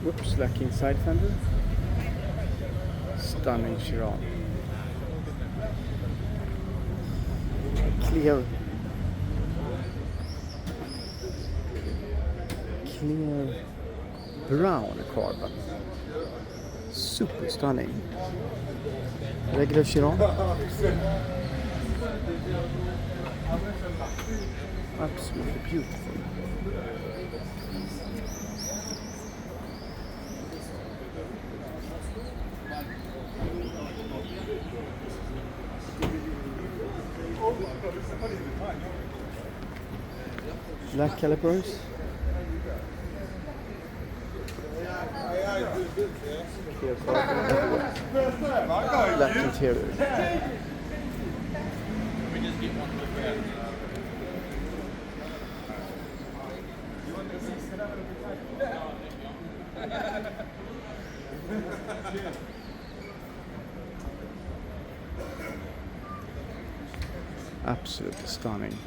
Whoops, lacking side fender. Stunning Chiron. Clear brown carbon. Super stunning. Regular Chiron. Absolutely beautiful. Black calipers. Black interior. Absolutely stunning.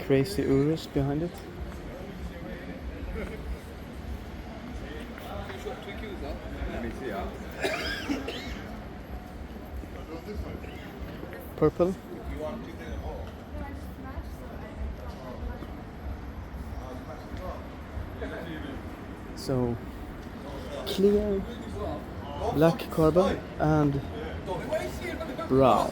Crazy Urus behind it. Purple. So clear black carbon and brown.